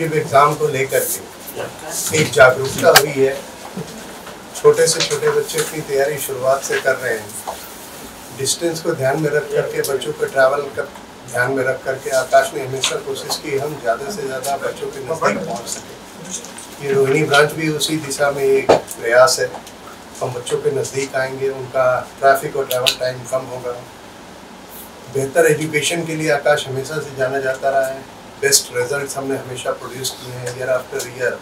Competitive exam को लेकर के एक जागरूकता हुई है। छोटे से छोटे बच्चे अपनी तैयारी शुरुआत से कर रहे हैं। डिस्टेंस को ध्यान में रख करके, बच्चों को ट्रैवल कर ध्यान में रख करके आकाश ने हमेशा कोशिश की हम ज़्यादा से ज़्यादा बच्चों के नज़दीक पहुँच सकें। ये रोहिणी ब्रांच भी उसी दिशा में एक प्रयास है। हम बच्चों के नज़दीक आएंगे, उनका ट्रैफिक और ट्रैवल टाइम कम होगा। बेहतर एजुकेशन के लिए आकाश हमेशा से जाना जाता रहा है। बेस्ट रिजल्ट्स हमने हमेशा प्रोड्यूस किए हैं। Year after year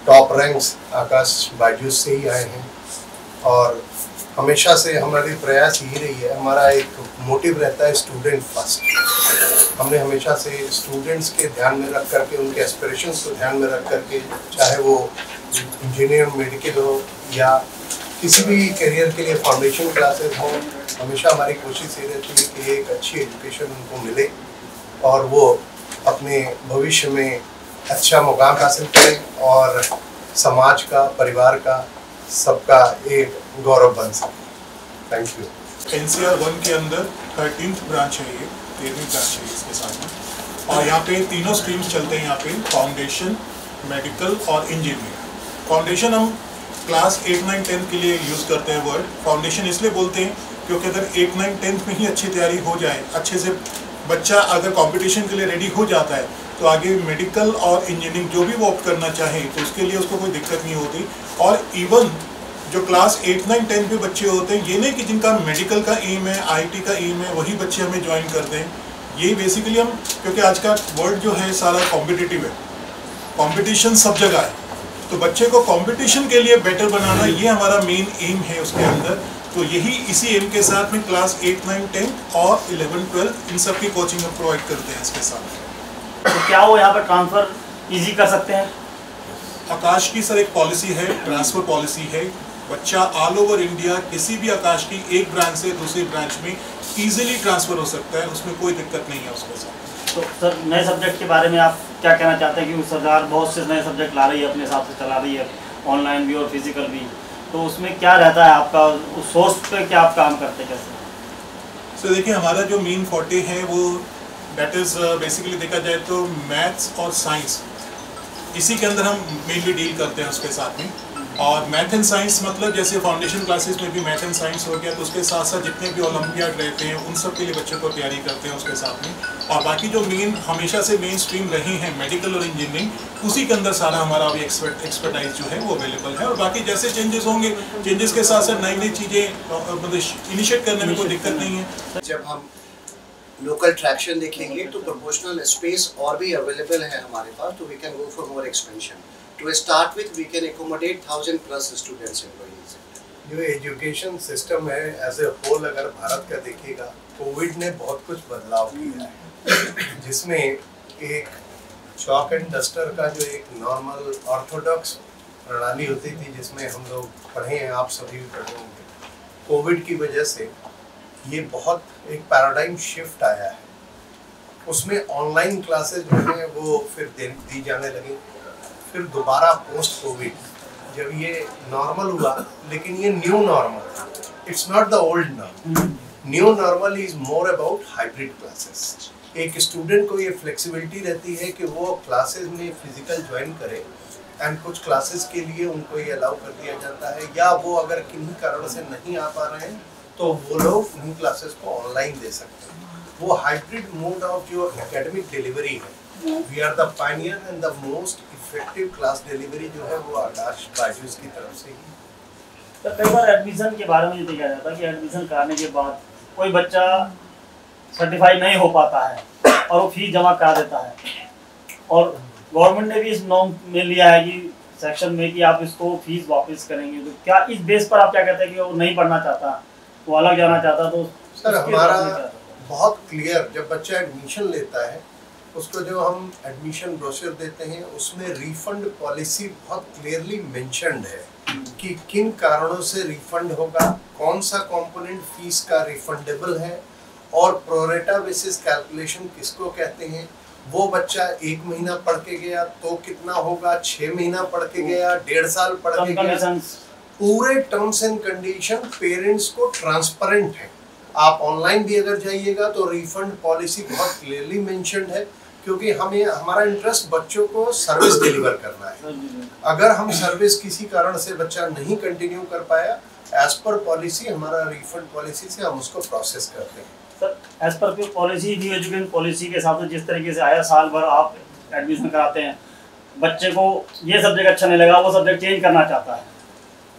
top ranks Aakash Byju's से ही आए हैं और हमेशा से हमारी प्रयास यही रही है। हमारा एक मोटिव रहता है स्टूडेंट फर्स्ट। हमने हमेशा से स्टूडेंट्स के ध्यान में रख करके, उनके एस्पिरेशंस को ध्यान में रख करके, चाहे वो इंजीनियर, मेडिकल हो या किसी भी करियर के लिए फाउंडेशन क्लासेस हों, हमेशा हमारी कोशिश ये रहती है कि एक अच्छी एजुकेशन उनको मिले और वो अपने भविष्य में अच्छा मुकाम हासिल करें और समाज का, परिवार का, सबका एक गौरव बन सके। Thank you. NCR 1 के अंदर 13th ब्रांच है, ये 13वीं ब्रांच है इसके साथ में। और यहाँ पे तीनों स्ट्रीम्स चलते हैं। यहाँ पे फाउंडेशन, मेडिकल और इंजीनियरिंग। फाउंडेशन हम क्लास 8, 9, 10 के लिए यूज़ करते हैं वर्ड। फाउंडेशन इसलिए बोलते हैं क्योंकि अगर 8, 9, 10 में ही अच्छी तैयारी हो जाए, अच्छे से बच्चा अगर कंपटीशन के लिए रेडी हो जाता है तो आगे मेडिकल और इंजीनियरिंग जो भी वो ऑप्ट करना चाहे तो उसके लिए उसको कोई दिक्कत नहीं होती। और इवन जो क्लास 8, 9, 10 पे बच्चे होते हैं, ये नहीं कि जिनका मेडिकल का एम है, IIT का एम है, वही बच्चे हमें ज्वाइन करते हैं। ये बेसिकली हम, क्योंकि आज का वर्ल्ड जो है सारा कॉम्पिटिटिव है, कंपटीशन सब जगह है, तो बच्चे को कंपटीशन के लिए बेटर बनाना ये हमारा मेन एम है उसके अंदर। तो यही इसी एम के साथ में क्लास 8, 9, 10 और 11, 12 इन सब की कोचिंग हम प्रोवाइड करते हैं इसके साथ। तो क्या वो यहाँ पर ट्रांसफ़र ईजी कर सकते हैं? आकाश की सर एक पॉलिसी है, ट्रांसफ़र पॉलिसी है। बच्चा ऑल ओवर इंडिया किसी भी आकाश की एक ब्रांच से दूसरी ब्रांच में इजीली ट्रांसफ़र हो सकता है, उसमें कोई दिक्कत नहीं है उसके साथ। तो सर नए सब्जेक्ट के बारे में आप क्या कहना चाहते हैं? कि सरकार बहुत से नए सब्जेक्ट ला रही है, अपने हिसाब से चला रही है, ऑनलाइन भी और फिजिकल भी, तो उसमें क्या रहता है आपका, उस सोर्स पे क्या आप काम करते हैं कैसे? सो देखिए, हमारा जो मेन फोर्टे है वो दैट इज़ बेसिकली देखा जाए तो मैथ्स और साइंस, इसी के अंदर हम मेनली डील करते हैं उसके साथ में। और मैथ एंड साइंस मतलब जैसे फाउंडेशन क्लासेस में भी मैथ एंड साइंस हो गया, तो उसके साथ साथ जितने भी ओलंपियाड रहते हैं उन सब के लिए बच्चों को तैयारी करते हैं उसके साथ में। और बाकी जो मेन हमेशा से मेन स्ट्रीम रहे हैं मेडिकल और इंजीनियरिंग, उसी के अंदर सारा हमारा अभी एक्सपर्टाइज जो है वो अवेलेबल है। और बाकी जैसे चेंजेस होंगे, चेंजेस के साथ साथ नई नई चीज़ें मतलब इनिशिएट करने में कोई दिक्कत नहीं है। जब हम लोकल ट्रैक्शन देखेंगे तो प्रोपोर्शनल स्पेस और भी अवेलेबल है हमारे पास, तो we can go for more expansion. To start with, we can accommodate 1000+ students employees. जो एजुकेशन सिस्टम है एज ए होल, अगर भारत का देखिएगा, कोविड ने बहुत कुछ बदलाव किया है, जिसमें एक चॉक एंड डस्टर का जो एक नॉर्मल ऑर्थोडॉक्स प्रणाली होती थी जिसमें हम लोग पढ़े हैं, आप सभी भी पढ़े होंगे, कोविड की वजह से ये बहुत एक पैराडाइम शिफ्ट आया है। उसमें ऑनलाइन क्लासेस जो हैं वो फिर दी जाने लगी। फिर दोबारा पोस्ट कोविड जब ये नॉर्मल हुआ, लेकिन ये न्यू नॉर्मल था, it's not the old normal. New normal is more about hybrid classes. एक स्टूडेंट को ये फ्लेक्सिबिलिटी रहती है कि वो क्लासेस में फिजिकल ज्वाइन करे एंड कुछ क्लासेस के लिए उनको ये अलाउ कर दिया जाता है, या वो अगर किन्हीं कारण से नहीं आ पा रहे हैं तो वो लोग उन्हीं क्लासेस को ऑनलाइन दे सकते हैं। वो हाइब्रिड मोड ऑफ जो एकेडमिक डिलीवरी है, we are the pioneer and the most effective class delivery जो है वो आकाश बायजूस की तरफ से ही। तो कई बार एडमिशन के बारे में ये देखा जाता है कि एडमिशन कराने के बाद कोई बच्चा सर्टिफाई नहीं हो पाता है और वो फीस जमा करा देता है, और गवर्नमेंट ने भी इस नॉर्म में लिया है कि सेक्शन में कि आप इसको फीस वापस करेंगे। तो क्या इस बेस पर आप क्या कहते हैं कि वो नहीं पढ़ना चाहता, वो अलग जाना चाहता? तो सर हमारा बहुत क्लियर, जब बच्चा एडमिशन लेता है उसको जो हम एडमिशन ब्रोशर देते हैं उसमें रिफंड पॉलिसी बहुत क्लियरली मेंशन्ड है कि किन कारणों से रिफंड होगा, कौन सा कंपोनेंट फीस का रिफंडेबल है और प्रोरेटा बेसिस कैलकुलेशन किसको कहते हैं। वो बच्चा 1 महीना पढ़ के गया तो कितना होगा, 6 महीना पढ़ के गया, 1.5 साल पढ़ के गया, पूरे टर्म्स एंड कंडीशन पेरेंट्स को ट्रांसपेरेंट है। आप ऑनलाइन भी अगर जाइएगा तो रिफंड पॉलिसी बहुत क्लियरली मेंशन्ड है क्योंकि हमें हमारा इंटरेस्ट बच्चों को सर्विस डिलीवर करना है। अगर हम सर्विस किसी कारण से बच्चा नहीं कंटिन्यू कर पाया, एज पर पॉलिसी हमारा रिफंड पॉलिसी से हम उसको प्रोसेस करते हैं। Sir as per policy, new education policy के हिसाब से जिस तरीके से आया, साल भर आप एडमिशन कराते हैं, बच्चे को ये सब्जेक्ट अच्छा नहीं लगा, वो सब्जेक्ट चेंज करना चाहता है,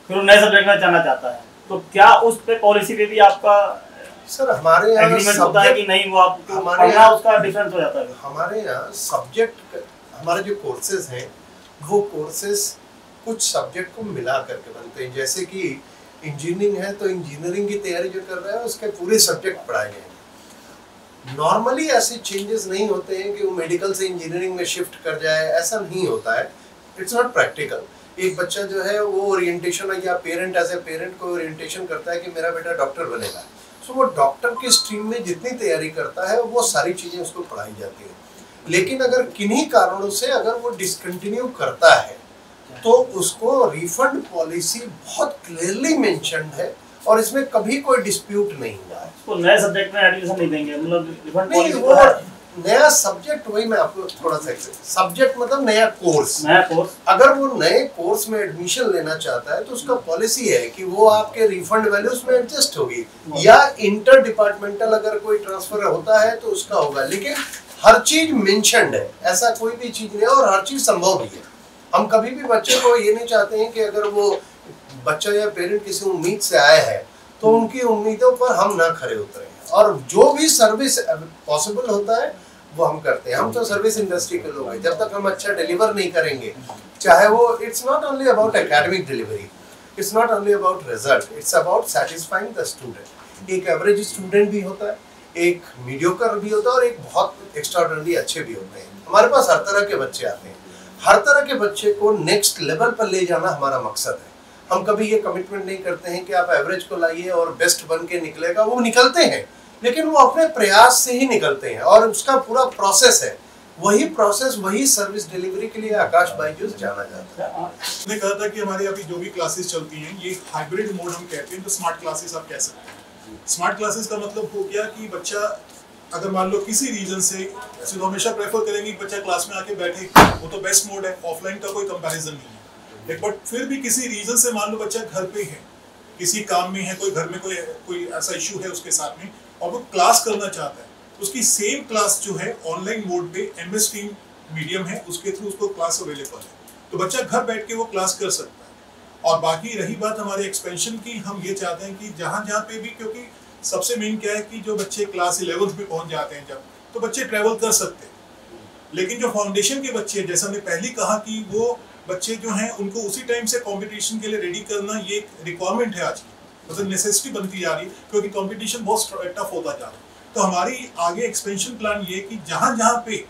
फिर वो नए सब्जेक्ट में जाना चाहता है, तो क्या उस पे पॉलिसी पे भी आपका सर हमारे यहाँ एग्रीमेंट होता है कि नहीं, वो आपको हमारे यहाँ उसका डिफरेंस हो जाता है? हमारे यहाँ सब्जेक्ट, हमारे जो कोर्सेज हैं वो कोर्सेज कुछ सब्जेक्ट को मिला करके बनते हैं। जैसे कि इंजीनियरिंग है तो इंजीनियरिंग की तैयारी जो कर रहा है उसके पूरे सब्जेक्ट पढ़ाए गए। नॉर्मली ऐसे चेंजेस नहीं होते हैं कि वो मेडिकल से इंजीनियरिंग में शिफ्ट कर जाए, ऐसा नहीं होता है। It's not practical. एक बच्चा जो है वो ओरिएंटेशन, या पेरेंट एज ए पेरेंट को ओरिएंटेशन करता है कि मेरा बेटा डॉक्टर बनेगा, सो वो डॉक्टर की स्ट्रीम में जितनी तैयारी करता है वो सारी चीज़ें उसको पढ़ाई जाती हैं। लेकिन अगर किन्हीं कारणों से अगर वो डिसकंटिन्यू करता है तो उसको रिफंड पॉलिसी बहुत क्लियरली मेंशन्ड है और इसमें कभी कोई डिस्प्यूट नहीं हुआ है। तो नए सब्जेक्ट में एडमिशन नहीं देंगे, मतलब रिफंड नहीं, पॉलिसी वो तो है। नया सब्जेक्ट, वही मैं आपको थोड़ा सा सब्जेक्ट मतलब नया कोर्स, अगर वो नए कोर्स में एडमिशन लेना चाहता है तो उसका पॉलिसी है कि वो आपके रिफंड वैल्यूज में एडजस्ट होगी, या इंटर डिपार्टमेंटल अगर कोई ट्रांसफर होता है तो उसका होगा। लेकिन हर चीज मेंशन्ड है, ऐसा कोई भी चीज नहीं है, और हर चीज संभव भी है। हम कभी भी बच्चे को ये नहीं चाहते हैं कि अगर वो बच्चा या पेरेंट किसी उम्मीद से आया है तो उनकी उम्मीदों पर हम ना खरे उतरे, और जो भी सर्विस पॉसिबल होता है वो हम करते हैं। हम तो सर्विस इंडस्ट्री के लोग हैं, जब तक हम अच्छा डिलीवर नहीं करेंगे, चाहे वो, it's not only about academic delivery, it's not only about result, it's about satisfying the student. एक एवरेज स्टूडेंट भी होता है, एक मीडियोकर भी होता है, और एक बहुत एक्स्ट्राऑर्डिनरी अच्छे भी होते हैं। हमारे पास हर तरह के बच्चे आते हैं। हर तरह के बच्चे को नेक्स्ट लेवल पर ले जाना हमारा मकसद है। हम कभी ये कमिटमेंट नहीं करते हैं कि आप एवरेज को लाइए और बेस्ट बन के निकलेगा। वो निकलते हैं, लेकिन वो अपने प्रयास से ही निकलते हैं, और उसका पूरा प्रोसेस है। वही प्रोसेस, वही सर्विस डिलीवरी के लिए आकाश बायजूस जाना जाता है। मैंने कहा था कि हमारे अभी जो भी क्लासेस चलती हैं ये हाइब्रिड मोड हम कहते हैं, तो स्मार्ट क्लासेस आप कह सकते हैं। स्मार्ट क्लासेस का मतलब हो गया कि बच्चा अगर मान लो किसी रीजन से, तो हमेशा प्रेफर करेंगे कि बच्चा क्लास में आके बैठे, वो तो बेस्ट मोड है, ऑफलाइन का कोई कंपैरिजन नहीं है। बट फिर भी किसी रीजन से मान लो बच्चा घर पे है, किसी काम में है, कोई घर में कोई ऐसा इशू है उसके साथ में, और वो क्लास करना चाहता है, उसकी सेम क्लास जो है ऑनलाइन मोड पे MS टीम मीडियम है, उसके थ्रू उसको क्लास अवेलेबल है, तो बच्चा घर बैठ के वो क्लास कर सकता है। और बाकी रही बात हमारे एक्सपेंशन की, हम ये चाहते हैं कि जहाँ जहाँ पे भी, क्योंकि सबसे मेन क्या है कि जो बच्चे क्लास 11th में पहुंच जाते हैं जब, तो बच्चे ट्रैवल कर सकते हैं। लेकिन जो फाउंडेशन के बच्चे, जैसा हमने पहले कहा कि वो बच्चे जो हैं उनको उसी टाइम से कंपटीशन के लिए रेडी करना ये एक रिक्वायरमेंट है आज की, मतलब नेसेसिटी बनती जा रही है, क्योंकि कंपटीशन बहुत टफ होता जा रहा है। तो हमारी आगे एक्सपेंशन प्लान ये कि जहाँ जहाँ पे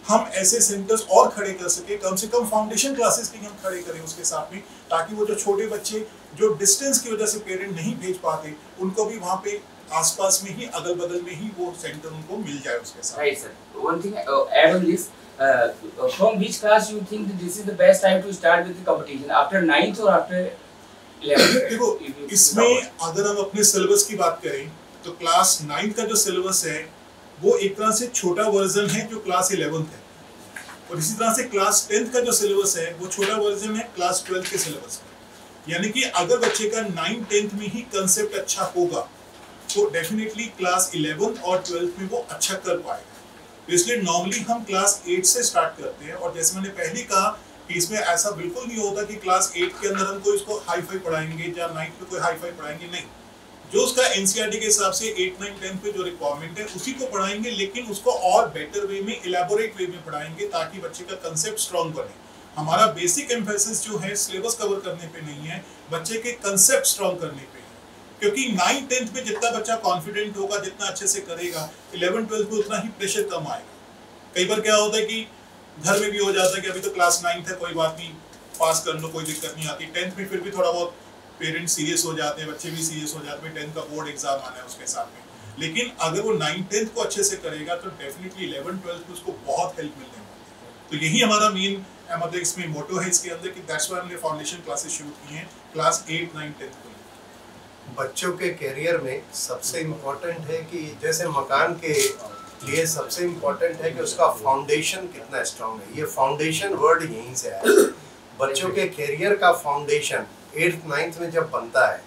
हम ऐसे सेंटर्स और खड़े कर सके, कम से कम फाउंडेशन क्लासेस के हम खड़े करें उसके साथ में, ताकि वो जो छोटे बच्चे जो डिस्टेंस की वजह से पेरेंट नहीं भेज पाते, उनको भी वहाँ पे आसपास में ही, अगल बगल में ही वो सेंटर उनको मिल जाए उसके साथ। Right, sir. One thing add on this, from which class you think that this is the best time to start with the competition, after 9th or after 11th? देखो, इसमें अगर हम अपने सिलेबस की बात करें तो क्लास 9th का जो सिलेबस है वो एक तरह से छोटा वर्जन है जो क्लास 11th है, और इसी तरह से क्लास 10th का जो सिलेबस है वो छोटा वर्जन है क्लास 12th के सिलेबस का। यानी कि अगर बच्चे का 9th 10th में ही कंसेप्ट अच्छा होगा तो डेफिनेटली क्लास 11th और 12th में वो अच्छा कर पाएगा। तो इसलिए नॉर्मली हम क्लास 8 से स्टार्ट करते हैं, और जैसे मैंने पहले कहा कि इसमें ऐसा बिल्कुल नहीं होता कि क्लास 8 के अंदर हम कोई इसको हाई फाई पढ़ाएंगे या 9th में कोई हाई फाई पढ़ाएंगे, नहीं। जो उसका NCERT के हिसाब से 8, 9, 10 पे जो रिक्वायरमेंट है उसी को पढ़ाएंगे, लेकिन उसको और बेटर वे में, इलेबोरेट वे में पढ़ाएंगे, ताकि बच्चे का कंसेप्ट स्ट्रॉन्ग बने। हमारा बेसिक एम्फेसिस जो है सिलेबस कवर करने पे नहीं है, बच्चे के कंसेप्ट स्ट्रॉन्ग करने पे है। क्योंकि 9, 10 में जितना बच्चा कॉन्फिडेंट होगा, जितना अच्छे से करेगा, 11, 12 में उतना ही प्रेशर कम आएगा। कई बार क्या होता है कि घर में भी हो जाता है कि अभी तो क्लास 9th है, कोई बात नहीं, पास कर लो, कोई दिक्कत नहीं आती। 10th में फिर भी थोड़ा बहुत पेरेंट्स सीरियस हो जाते हैं, बच्चे भी सीरियस हो जाते हैं, 10th का बोर्ड एग्जाम आना है उसके साथ में। लेकिन अगर वो 9, 10 को अच्छे से करेगा तो डेफिनेटली 11, 12 में उसको बहुत हेल्प मिलने वाली है। तो यही हमारा मेन मतलब इसमें मोटो है इसके अंदर, कि दैट्स व्हाई हमने फाउंडेशन क्लासेस शुरू की हैं क्लास 8, 9, 10 को। बच्चों के कैरियर में सबसे इम्पोर्टेंट है कि जैसे मकान के लिए सबसे इम्पोर्टेंट है कि उसका फाउंडेशन कितना स्ट्रांग है। ये फाउंडेशन वर्ड यहीं से आया है। बच्चों के कैरियर का फाउंडेशन 8th 9th में जब बनता है,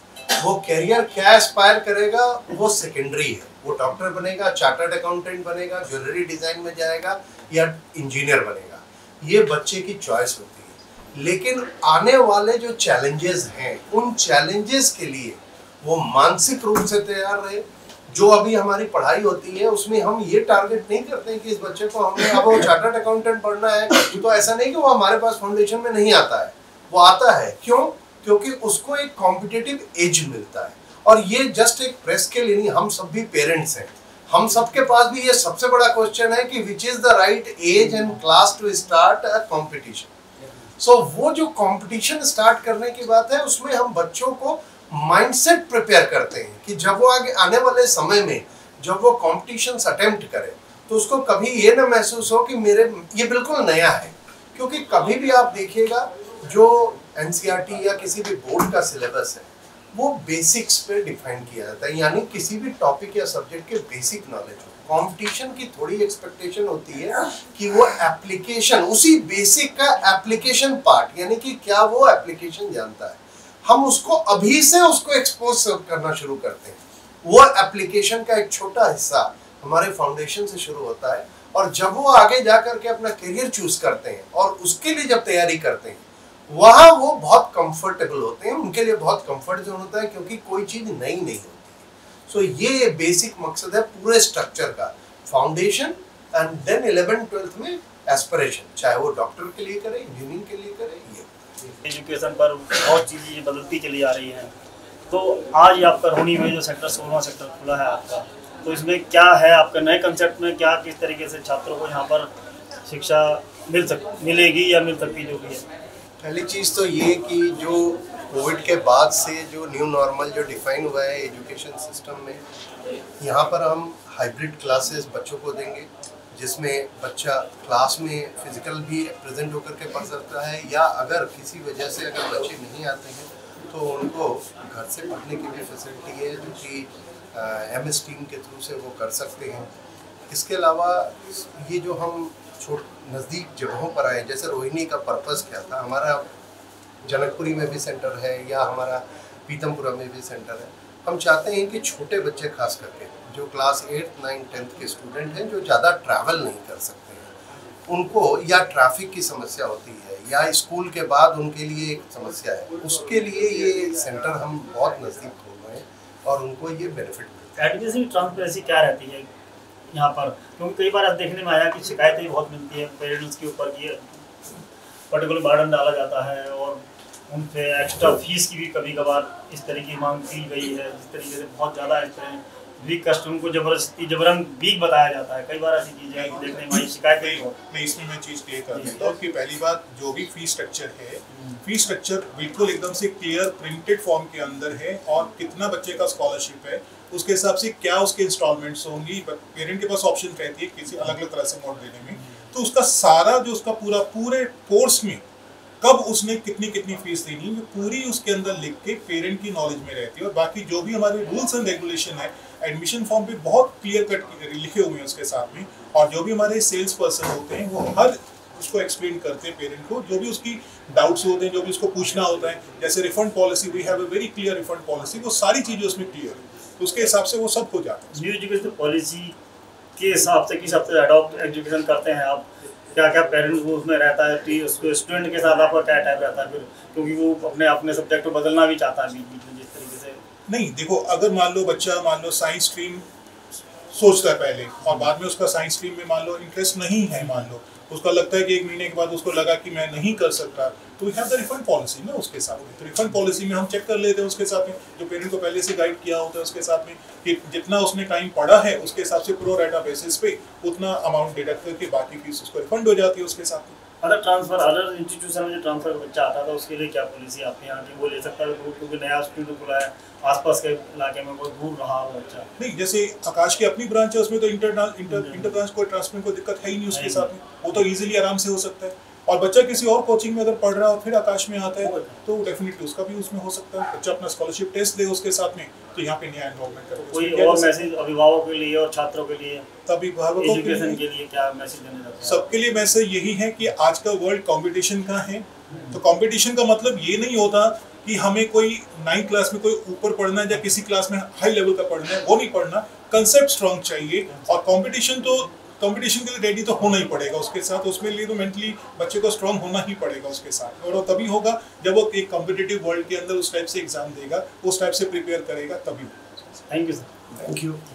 वो कैरियर क्या एस्पायर करेगा वो सेकेंडरी है। वो डॉक्टर बनेगा, चार्टर्ड अकाउंटेंट बनेगा, ज्वेलरी डिजाइन में जाएगा या इंजीनियर बनेगा, ये बच्चे की चॉइस होती है। लेकिन आने वाले जो चैलेंजेस हैं, उन चैलेंजेस के लिए वो मानसिक रूप से तैयार रहे। जो अभी हमारी पढ़ाई होती है उसमें हम ये टारगेट नहीं करते हैं कि इस बच्चे को हमने अब वो चार्टर्ड अकाउंटेंट पढ़ना है, तो ऐसा नहीं कि वो हमारे पास फाउंडेशन में नहीं आता है, वो आता है। क्यों? क्योंकि उसको एक कॉम्पिटिटिव एज मिलता है। और ये जस्ट एक प्रेस के लिए नहीं, हम सब भी पेरेंट्स हैं, हम सबके पास भी ये सबसे बड़ा क्वेश्चन है कि which is the right age and class to start a competition. So वो जो कंपटीशन स्टार्ट करने की बात है, उसमें हम बच्चों को माइंडसेट प्रिपेयर करते हैं कि जब वो आगे आने वाले समय में जब वो कॉम्पिटिशन्स अटेम्प्ट करे तो उसको कभी ये ना महसूस हो कि मेरे ये बिल्कुल नया है। क्योंकि कभी भी आप देखिएगा जो एनसीईआरटी या किसी भी बोर्ड का सिलेबस है वो बेसिक्स पे डिफाइन किया जाता है, यानी किसी भी टॉपिक या सब्जेक्ट के बेसिक नॉलेज हो। कंपटीशन की थोड़ी एक्सपेक्टेशन होती है कि वो एप्लीकेशन, उसी बेसिक का एप्लीकेशन पार्ट, यानी कि क्या वो एप्लीकेशन जानता है, हम उसको अभी से उसको एक्सपोज करना शुरू करते हैं। वो एप्लीकेशन का एक छोटा हिस्सा हमारे फाउंडेशन से शुरू होता है, और जब वो आगे जा करके अपना करियर चूज करते हैं और उसके लिए जब तैयारी करते हैं, वहाँ वो बहुत कंफर्टेबल होते हैं, उनके लिए बहुत कंफर्ट जोन होता है, क्योंकि कोई चीज नई नहीं होती। सो ये बेसिक मकसद है पूरे स्ट्रक्चर का, foundation and then 11th 12th में एस्पिरेशन, चाहे वो डॉक्टर के लिए करे, इंजीनियरिंग के लिए करे। ये एजुकेशन पर बहुत चीज़ें बदलती चली जा रही हैं। तो आज आपका रोहिणी में जो सेक्टर 16वां सेक्टर खुला है आपका, तो इसमें क्या है आपका नए कंसेप्ट में, क्या किस तरीके से छात्रों को यहाँ पर शिक्षा मिलेगी या मिल सकती जो भी है? पहली चीज़ तो ये कि जो कोविड के बाद से जो न्यू नॉर्मल जो डिफाइन हुआ है एजुकेशन सिस्टम में, यहाँ पर हम हाइब्रिड क्लासेस बच्चों को देंगे, जिसमें बच्चा क्लास में फिजिकल भी प्रेजेंट होकर के पढ़ सकता है, या अगर किसी वजह से अगर बच्चे नहीं आते हैं तो उनको घर से पढ़ने की भी फैसिलिटी है, जो कि MS टीम के थ्रू से वो कर सकते हैं। इसके अलावा ये जो हम नज़दीक जगहों पर आए, जैसे रोहिणी का पर्पस क्या था, हमारा जनकपुरी में भी सेंटर है या हमारा पीतमपुरा में भी सेंटर है। हम चाहते हैं कि छोटे बच्चे खास करके जो क्लास 8th 9th 10th के स्टूडेंट हैं, जो ज़्यादा ट्रैवल नहीं कर सकते हैं, उनको या ट्रैफिक की समस्या होती है या स्कूल के बाद उनके लिए एक समस्या है, उसके लिए ये सेंटर हम बहुत नज़दीक खोल रहे हैं और उनको ये बेनिफिट मिलता है। एडमिशन ट्रांसपेरेंसी क्या रहती है यहाँ पर? क्योंकि कई बार अब देखने में आया कि शिकायतें बहुत मिलती है पेरेंट्स के ऊपर कि पर्टिकुलर बर्डन डाला जाता है और उन पे एक्स्ट्रा फीस की भी कभी कभार इस तरह की मांग की गई है, जिस तरीके से बहुत ज़्यादा इस तरह वीक कस्टमर को जबरन वीक बताया जाता है। कई बार ऐसी चीज़ें देखने में शिकायतें नहीं, इसमें मैं चीज़ क्लियर कर देता हूँ कि पहली बात, जो भी फी स्ट्रक्चर है, फी स्ट्रक्चर बिल्कुल एकदम से क्लियर प्रिंटेड फॉर्म के अंदर है, और कितना बच्चे का स्कॉलरशिप है उसके हिसाब से क्या उसके इंस्टॉलमेंट्स होंगी। पेरेंट के पास ऑप्शन रहती है किसी अलग अलग तरह से मोड देने में, तो उसका सारा जो उसका पूरे कोर्स में कब उसने कितनी कितनी फीस देनी है पूरी उसके अंदर लिख के पेरेंट की नॉलेज में रहती है। और बाकी जो भी हमारे रूल्स एंड रेगुलेशन है एडमिशन फॉर्म पे बहुत क्लियर कट लिखे हुए हैं उसके साथ में, और जो भी हमारे सेल्स पर्सन होते हैं वो हर उसको एक्सप्लेन करते हैं पेरेंट को, जो भी उसकी डाउट्स होते हैं, जो भी उसको पूछना होता है। जैसे refund policy, we have a very clear refund policy, वो सारी चीज़ें उसमें क्लियर है, तो उसके हिसाब से वो सब हो जाता है। न्यू एजुकेशन पॉलिसी के हिसाब से किस हिसाब से अडॉप्ट एजुकेशन करते हैं आप? क्या क्या पेरेंट्स वो उसमें रहता है कि उसको स्टूडेंट के साथ आपका क्या टाइप रहता है फिर, क्योंकि वो अपने सब्जेक्ट को बदलना भी चाहता है बीच में जिस तरीके से? नहीं, देखो, अगर मान लो बच्चा साइंस स्ट्रीम सोचता है पहले और बाद में उसका साइंस स्ट्रीम में मान लो इंटरेस्ट नहीं है, मान लो उसका लगता है कि 1 महीने के बाद उसको लगा कि मैं नहीं कर सकता, तो we have the refund policy ना उसके साथ में। तो रिफंड पॉलिसी में हम चेक कर लेते हैं उसके साथ में, जो पेरेंट को पहले से गाइड किया होता है उसके साथ में, कि जितना उसने टाइम पढ़ा है उसके हिसाब से प्रो रेटा बेसिस पे उतना अमाउंट डिडक्ट करके बाकी फीस उसको रिफंड हो जाती है उसके साथ में। अदर इंस्टीट्यूशन में जो ट्रांसफर बच्चा आता था उसके लिए क्या पॉलिसी आपके यहाँ की? वो ले सकता है क्योंकि नया स्टूडेंट खुला है, आसपास के इलाके में बहुत दूर रहा हो बच्चा? नहीं, जैसे आकाश की अपनी ब्रांच है, उसमें तो इंटर ब्रांच कोई ट्रांसफर को दिक्कत है ही नहीं उसके साथ में, वो तो इजीली आराम से हो सकता है। और बच्चा किसी और कोचिंग में अगर पढ़ रहा है और फिर आकाश में आता है तो डेफिनेटली उसका भी उसमें हो सकता है। बच्चा अपना स्कॉलरशिप टेस्ट दे उसके साथ में, तो यहाँ पे नया एनरोलमेंट करे। कोई और मैसेज अभिभावकों के लिए और छात्रों के लिए, अभिभावकों एजुकेशन के लिए क्या मैसेज देना चाहते हैं? सबके लिए मैसेज यही है कि आज का वर्ल्ड कंपटीशन का है। तो कंपटीशन का मतलब ये नहीं होता कि हमें कोई 9th क्लास में कोई ऊपर पढ़ना है या किसी क्लास में हाई लेवल का पढ़ना है, वो नहीं पढ़ना। कंसेप्ट स्ट्रांग चाहिए और कंपटीशन के लिए रेडी तो होना ही पड़ेगा उसके साथ। उसमें लिए तो मेंटली बच्चे को स्ट्रांग होना ही पड़ेगा उसके साथ, और वो तभी होगा जब वो एक कॉम्पिटिटिव वर्ल्ड के अंदर उस टाइप से एग्जाम देगा, उस टाइप से प्रिपेयर करेगा, तभी। Thank you sir. Thank you.